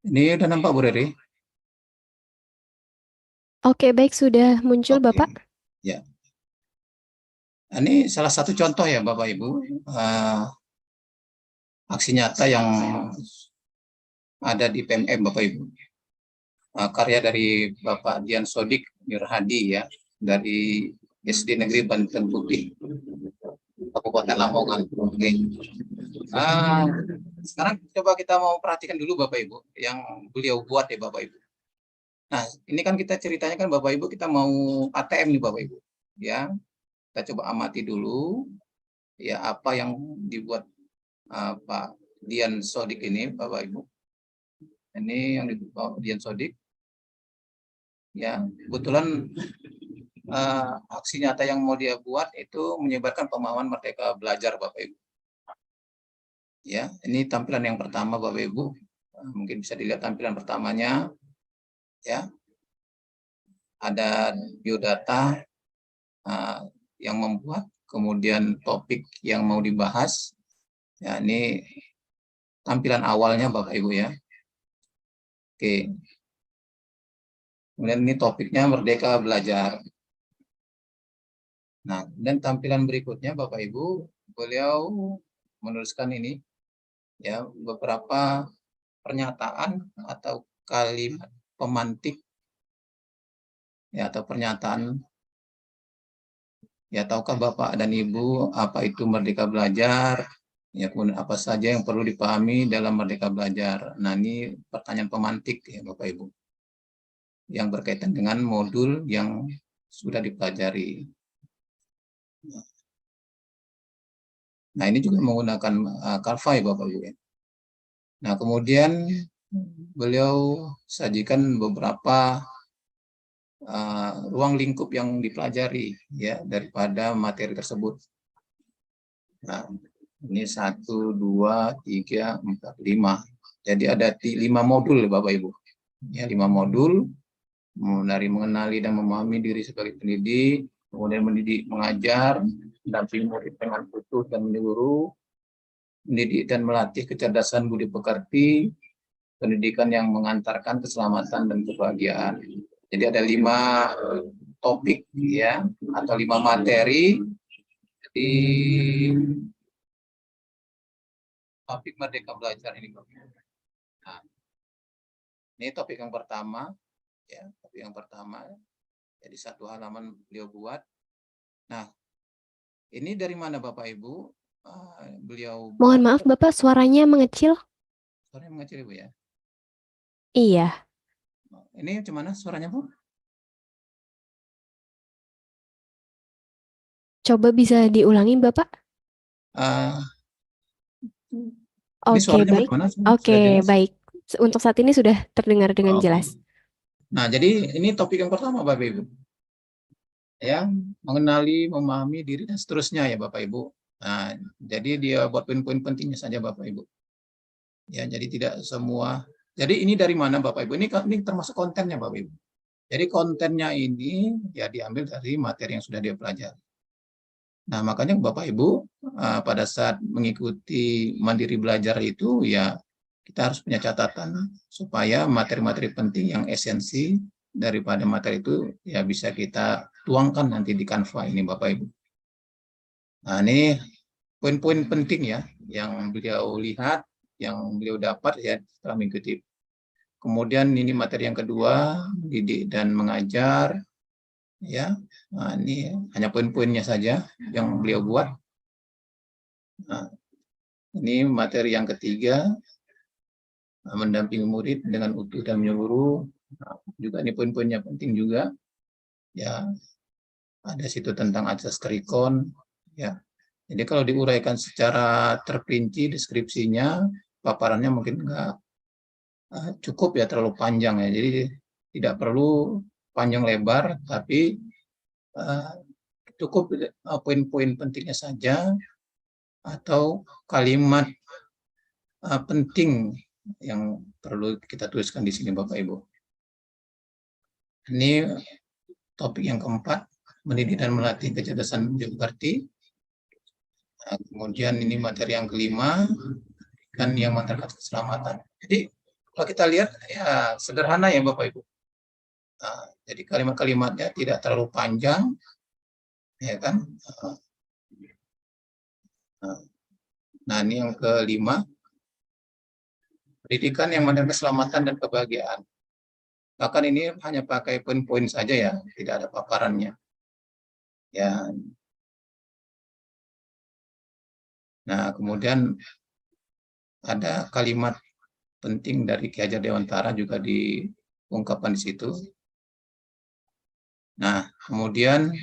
Ini udah nampak Bu Riri? Oke, baik, sudah muncul Oke, Bapak. ya. Ini salah satu contoh ya Bapak Ibu, aksi nyata yang ada di PMM Bapak Ibu. Karya dari Bapak Dian Sodik Nurhadi ya, dari SD Negeri Banten Putih, Kabupaten Lamongan. Oke. Ah, Sekarang coba kita mau perhatikan dulu Bapak Ibu yang beliau buat ya Bapak Ibu. Nah, ini kan kita ceritanya kan Bapak Ibu kita mau ATM nih Bapak Ibu. Ya, kita coba amati dulu ya apa yang dibuat Pak Dian Sodik ini Bapak Ibu. Ini yang dibuat Dian Sodik. Ya, kebetulan aksi nyata yang mau dia buat itu menyebarkan pemahaman merdeka belajar Bapak Ibu. Ya, ini tampilan yang pertama Bapak Ibu. Mungkin bisa dilihat tampilan pertamanya ya. Ada biodata yang membuat, kemudian topik yang mau dibahas. Ya, ini tampilan awalnya Bapak Ibu ya. Oke. Kemudian ini topiknya Merdeka Belajar. Nah, dan tampilan berikutnya Bapak Ibu, beliau menuliskan ini ya beberapa pernyataan atau kalimat pemantik ya atau pernyataan ya tahukah Bapak dan Ibu apa itu Merdeka Belajar? Ya, kemudian apa saja yang perlu dipahami dalam Merdeka Belajar. Nah, ini pertanyaan pemantik ya Bapak Ibu yang berkaitan dengan modul yang sudah dipelajari. Nah, ini juga menggunakan Canva ya Bapak Ibu ya. Nah, kemudian beliau sajikan beberapa ruang lingkup yang dipelajari ya daripada materi tersebut. Nah, ini 1, 2, 3, 4, 5. Jadi ada 5 modul Bapak Ibu. Ya, 5 modul dari mengenali dan memahami diri sebagai pendidik, kemudian mendidik mengajar, mendampingi murid dengan utuh dan menyeluruh, mendidik dan melatih kecerdasan budi pekerti, pendidikan yang mengantarkan keselamatan dan kebahagiaan. Jadi ada 5 topik ya atau 5 materi di topik Merdeka Belajar ini. Nah, ini topik yang pertama ya, topik yang pertama. Jadi 1 halaman beliau buat. Nah, ini dari mana Bapak Ibu? Beliau Mohon buat. maaf Bapak, suaranya mengecil. Suaranya mengecil Ibu ya. Iya, Ini gimana suaranya Bu? coba bisa diulangi Bapak. Uh, ini Oke, suaranya baik. bagaimana? Oke, Sudah jelas? baik. Untuk saat ini sudah terdengar dengan Oke. jelas. Nah, jadi ini topik yang pertama Bapak Ibu. Ya, mengenali, memahami diri dan seterusnya ya Bapak Ibu. Nah, jadi dia buat poin-poin pentingnya saja Bapak Ibu. Ya, jadi tidak semua. Jadi ini dari mana Bapak Ibu? Ini termasuk kontennya Bapak Ibu. Jadi kontennya ini ya diambil dari materi yang sudah dia pelajari. Nah, makanya Bapak Ibu pada saat mengikuti Mandiri Belajar itu ya kita harus punya catatan supaya materi-materi penting yang esensi daripada materi itu ya bisa kita tuangkan nanti di Canva ini Bapak Ibu. Nah, ini poin-poin penting ya yang beliau lihat, yang beliau dapat ya setelah mengikuti. Kemudian ini materi yang kedua, didik dan mengajar ya. Nah, ini hanya poin-poinnya saja yang beliau buat. Nah, ini materi yang ketiga, mendampingi murid dengan utuh dan menyeluruh. Nah, juga ini poin-poinnya penting juga. Ya, ada situ tentang asas kerikon. Ya, jadi kalau diuraikan secara terperinci deskripsinya, paparannya mungkin nggak cukup ya, terlalu panjang ya. Jadi tidak perlu panjang lebar, tapi cukup poin-poin pentingnya saja atau kalimat penting yang perlu kita tuliskan di sini Bapak Ibu. Ini topik yang keempat, mendidik dan melatih kecerdasan budi pekerti. Kemudian ini materi yang kelima, kan yang mengantarkan keselamatan. Jadi kalau kita lihat ya sederhana ya Bapak Ibu. Nah, jadi kalimat-kalimatnya tidak terlalu panjang, ya kan? Nah, ini yang kelima, pendidikan yang menerima keselamatan dan kebahagiaan. Bahkan ini hanya pakai poin-poin saja ya, tidak ada paparannya. Ya, nah kemudian ada kalimat penting dari Ki Hajar Dewantara juga diungkapkan di situ. Nah, kemudian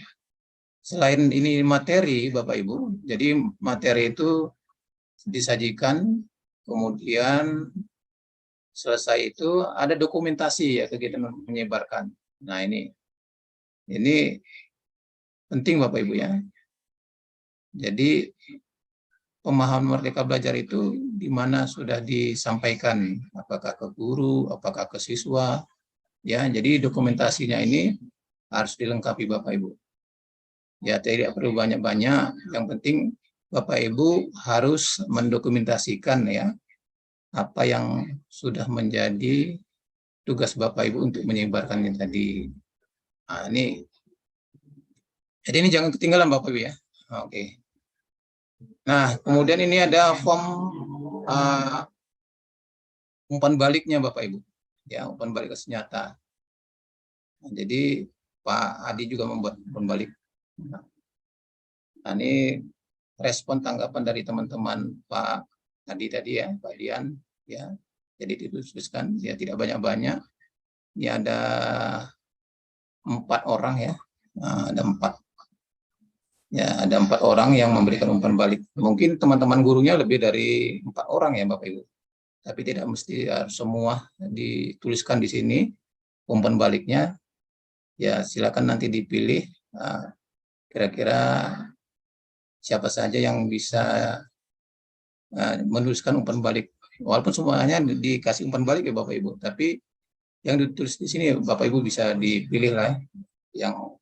selain ini materi, Bapak Ibu, jadi materi itu disajikan, kemudian selesai itu ada dokumentasi ya kegiatan menyebarkan. Nah, ini penting Bapak Ibu ya. Jadi pemahaman Merdeka Belajar itu di mana sudah disampaikan, apakah ke guru, apakah ke siswa, ya. Jadi dokumentasinya ini harus dilengkapi Bapak Ibu. Ya, tidak perlu banyak-banyak, yang penting Bapak Ibu harus mendokumentasikan ya apa yang sudah menjadi tugas Bapak Ibu untuk menyebarkannya tadi. Nah, jadi ini jangan ketinggalan Bapak Ibu ya. Oke. Nah, kemudian ini ada form umpan baliknya Bapak Ibu. Ya, umpan balik ke senjata. Nah, jadi Pak Adi juga membuat umpan balik. Nah, ini respon tanggapan dari teman-teman Pak Adi tadi ya, Pak Dian ya. Jadi dituliskan ya tidak banyak-banyak. Ini ada 4 orang ya. Nah, ada 4 orang yang memberikan umpan balik. Mungkin teman-teman gurunya lebih dari 4 orang ya Bapak Ibu. Tapi tidak mesti harus semua dituliskan di sini umpan baliknya. Ya silakan nanti dipilih kira-kira siapa saja yang bisa menuliskan umpan balik. Walaupun semuanya dikasih umpan balik ya Bapak Ibu, tapi yang ditulis di sini Bapak Ibu bisa dipilih lah yang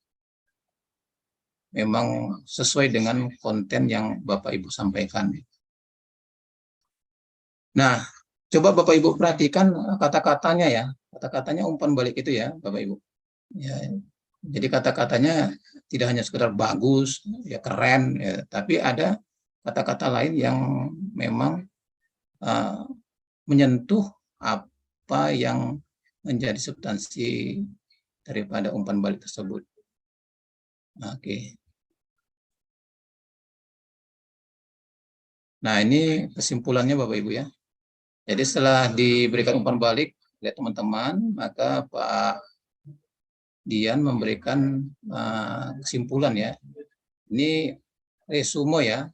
memang sesuai dengan konten yang Bapak Ibu sampaikan. Nah, coba Bapak Ibu perhatikan kata-katanya ya, kata-katanya umpan balik itu ya Bapak Ibu. Ya, jadi kata-katanya tidak hanya sekedar bagus, ya keren, ya, tapi ada kata-kata lain yang memang menyentuh apa yang menjadi substansi daripada umpan balik tersebut. Oke. Nah, ini kesimpulannya Bapak Ibu ya. Jadi setelah diberikan umpan balik oleh teman-teman, maka Pak Dian memberikan kesimpulan ya. Ini resume ya,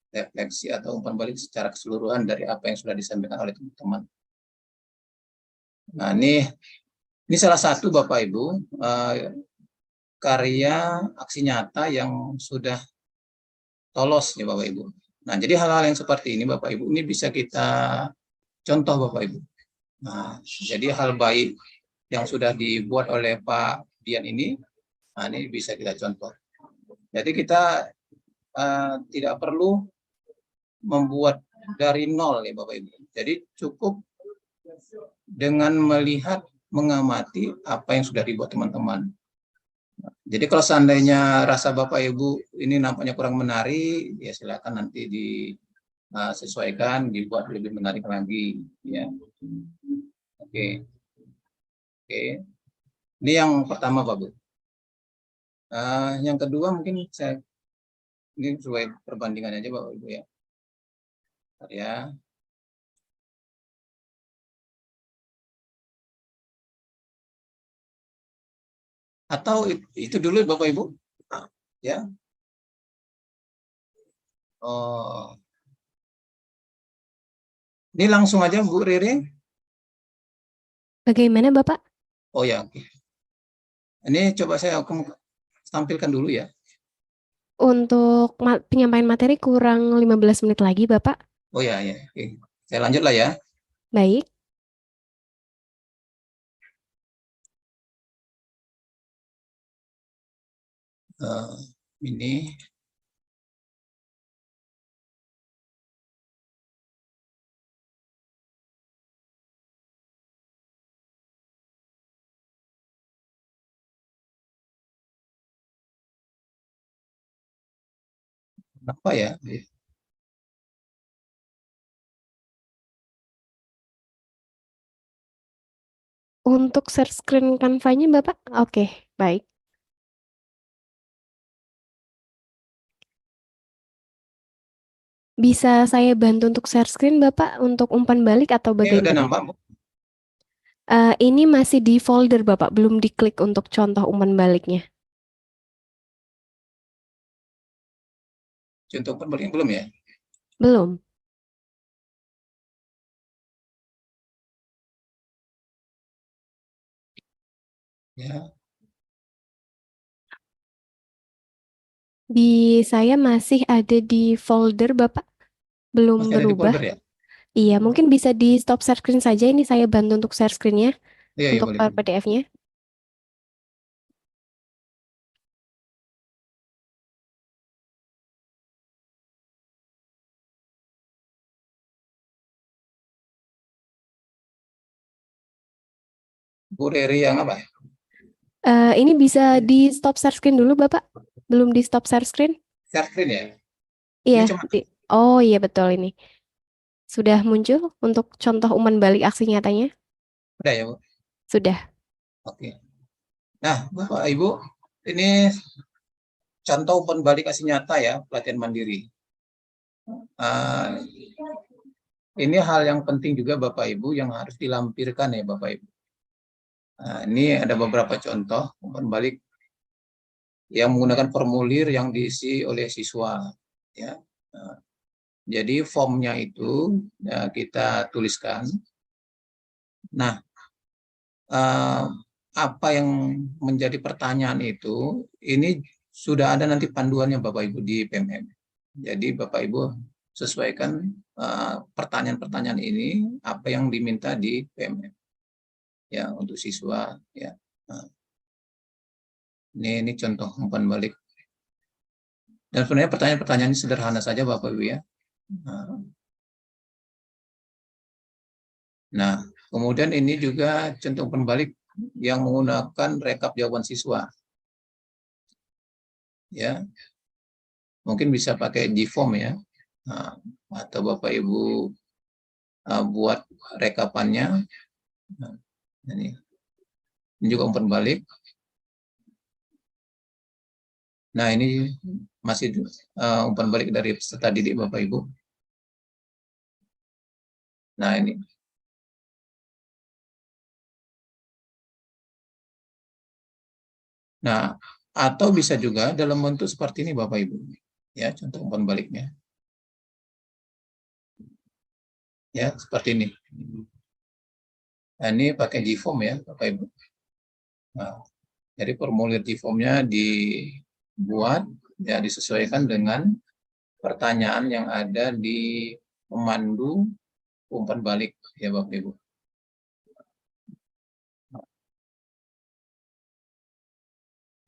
refleksi atau umpan balik secara keseluruhan dari apa yang sudah disampaikan oleh teman-teman. Nah, ini salah satu Bapak Ibu karya aksi nyata yang sudah lolos ya Bapak Ibu. Nah, jadi hal-hal yang seperti ini Bapak Ibu ini bisa kita contoh Bapak Ibu. Nah, jadi hal baik yang sudah dibuat oleh Pak Dian ini, nah ini bisa kita contoh. Jadi kita tidak perlu membuat dari nol ya Bapak Ibu. Jadi cukup dengan melihat, mengamati apa yang sudah dibuat teman-teman. Jadi kalau seandainya rasa Bapak Ibu ini nampaknya kurang menarik, ya silakan nanti disesuaikan, dibuat lebih menarik lagi. Ya. Oke. Oke. Ini yang pertama Pak Bu. Yang kedua mungkin ini sesuai perbandingan aja Bapak Ibu ya. Ya. Atau itu dulu Bapak Ibu. Ya. Oh. Ini langsung aja Bu Riri. Bagaimana Bapak? Oh ya, oke. Ini coba saya tampilkan dulu ya. Untuk penyampaian materi kurang 15 menit lagi Bapak. Oh ya, ya. Oke. Saya lanjut lah ya. Baik. Ini Apa ya? Untuk share screen Canva-nya Bapak? Oke, baik. Bisa saya bantu untuk share screen Bapak untuk umpan balik atau Ini udah bagaimana? nambah, Bu. Ini masih di folder Bapak, belum diklik untuk contoh umpan baliknya. Contoh perbaliknya belum ya? Belum. Ya, Di saya masih ada di folder Bapak, belum masih ada di berubah. folder ya? Iya, mungkin bisa di stop share screen saja. Ini saya bantu untuk share screen-nya, Iya, iya untuk boleh. PDF-nya. Bu Reri yang apa? Ini bisa di stop share screen dulu Bapak. Belum di stop share screen? Share screen ya? Iya. Ini cuma Oh iya betul ini. Sudah muncul untuk contoh umpan balik aksi nyatanya? udah ya, Bu? Sudah. Oke. Nah, Bapak Ibu, ini contoh umpan balik aksi nyata ya, pelatihan mandiri. Ah, ini hal yang penting juga Bapak Ibu yang harus dilampirkan ya Bapak Ibu. Nah, ini ada beberapa contoh umpan balik yang menggunakan formulir yang diisi oleh siswa. Ya. Nah, jadi formnya itu ya, kita tuliskan. Nah, eh, apa yang menjadi pertanyaan itu, ini sudah ada nanti panduannya Bapak Ibu di PMM. Jadi Bapak Ibu sesuaikan pertanyaan-pertanyaan ini apa yang diminta di PMM ya untuk siswa ya. Nah, ini contoh umpan balik. Dan sebenarnya pertanyaan-pertanyaan ini sederhana saja Bapak Ibu ya. Nah, kemudian ini juga contoh umpan balik yang menggunakan rekap jawaban siswa. Ya, mungkin bisa pakai Gform ya. Nah, atau Bapak Ibu buat rekapannya. Nah, ini juga umpan balik. Nah, ini masih umpan balik dari peserta didik Bapak Ibu. Nah, ini. Nah, atau bisa juga dalam bentuk seperti ini Bapak Ibu. Ya, contoh umpan baliknya. Ya, seperti ini. Nah, ini pakai Gform ya, Bapak Ibu. Nah, jadi formulir Gform-nya dibuat ya disesuaikan dengan pertanyaan yang ada di pemandu umpan balik ya Bapak Ibu.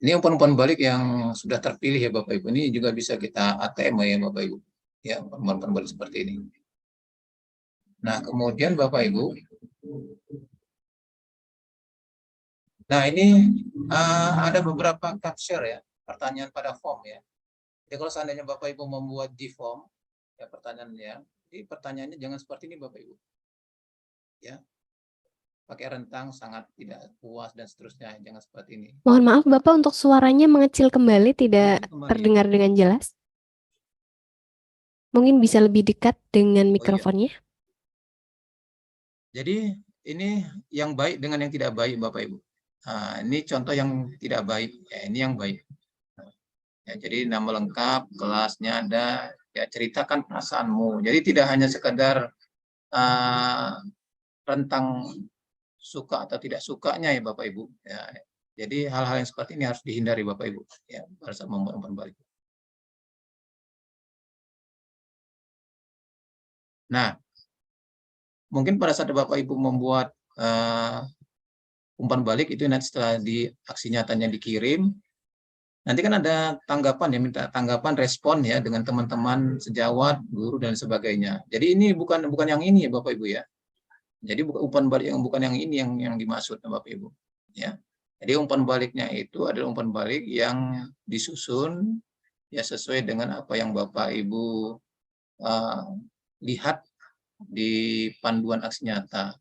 Ini umpan-umpan balik yang sudah terpilih ya Bapak Ibu. Ini juga bisa kita ATM ya Bapak Ibu. Ya, umpan-umpan balik seperti ini. Nah, kemudian Bapak Ibu, nah ini ada beberapa capture ya, pertanyaan pada form ya. Jadi kalau seandainya Bapak Ibu membuat di form, ya pertanyaannya, jadi pertanyaannya jangan seperti ini Bapak Ibu. Ya, pakai rentang sangat tidak puas dan seterusnya, jangan seperti ini. Mohon maaf Bapak untuk suaranya mengecil kembali, tidak Kembali, terdengar dengan jelas. Mungkin bisa lebih dekat dengan mikrofonnya. Jadi ini yang baik dengan yang tidak baik Bapak Ibu. Nah, ini contoh yang tidak baik, ya ini yang baik. Ya, jadi nama lengkap, kelasnya ada, ya ceritakan perasaanmu. Jadi tidak hanya sekedar tentang suka atau tidak sukanya ya Bapak Ibu. Ya, jadi hal-hal yang seperti ini harus dihindari Bapak Ibu. Ya, pada saat membuat umpan balik. Nah, mungkin pada saat Bapak Ibu membuat umpan balik itu nanti setelah di aksi nyatanya dikirim, nanti kan ada tanggapan ya, minta tanggapan respon ya dengan teman-teman sejawat, guru dan sebagainya. Jadi ini bukan yang ini ya Bapak Ibu ya. Jadi bukan umpan balik yang bukan yang ini yang dimaksud Bapak Ibu ya. Jadi umpan baliknya itu adalah umpan balik yang disusun ya sesuai dengan apa yang Bapak Ibu lihat di panduan aksi nyata.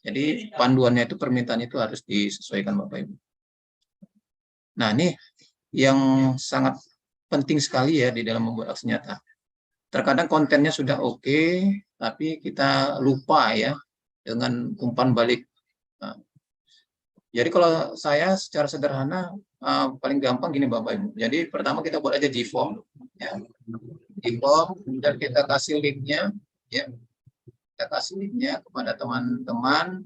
Jadi panduannya itu, permintaan itu harus disesuaikan Bapak Ibu. Nah, ini yang sangat penting sekali ya di dalam membuat aksi nyata. Terkadang kontennya sudah oke, tapi kita lupa ya dengan umpan balik. Nah, jadi kalau saya secara sederhana paling gampang gini Bapak Ibu. Jadi pertama kita buat aja G-form, ya. G-form, dan kita kasih linknya, ya. Kita kasih linknya kepada teman-teman,